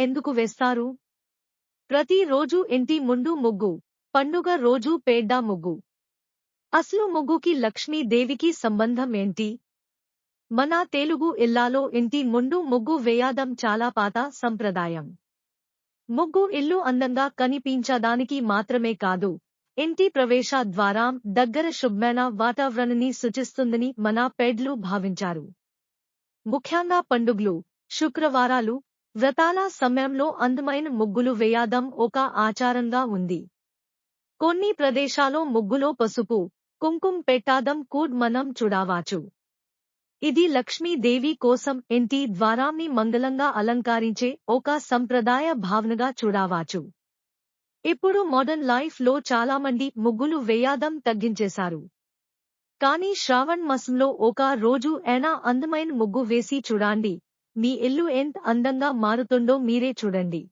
ఎందుకు వేస్తారు? ప్రతి రోజు ఇంటి ముందు ముగ్గు, పండుగ రోజు పేడ్డా ముగ్గు. అసలు ముగ్గుకి లక్ష్మీదేవికి సంబంధం ఏంటి? మన తెలుగు ఇళ్లలో ఇంటి ముందు ముగ్గు వేయడం చాలా పాత సంప్రదాయం. ముగ్గు ఇల్లు అందంగా కనిపించడానికి మాత్రమే కాదు, ఇంటి ప్రవేశ ద్వారం దగ్గర శుభ్రమైన వాతావరణాన్ని సూచిస్తుందని మన పెద్దలు భావించారు. ముఖ్యంగా పండుగలు, శుక్రవారాలు, వ్రతాల సమయంలో అందమైన ముగ్గులు వేయడం ఒక ఆచారంగా ఉంది. కొన్ని ప్రదేశాల్లో ముగ్గులో పసుపు, కుంకుమ పెట్టడం కూడా మనం చూడవచ్చు. ఇది లక్ష్మీదేవి కోసం ఇంటి ద్వారాన్ని మంగళంగా అలంకరించే ఒక సంప్రదాయ భావనగా చూడవచ్చు. ఇప్పుడు మోడర్న్ లైఫ్ లో చాలామంది ముగ్గులు వేయడం తగ్గించేశారు. కానీ శ్రావణ మాసంలో ఒక రోజు అయినా అందమైన ముగ్గు వేసి చూడండి, మీ ఇల్లు ఎంత అందంగా మారుతుందో మీరే చూడండి.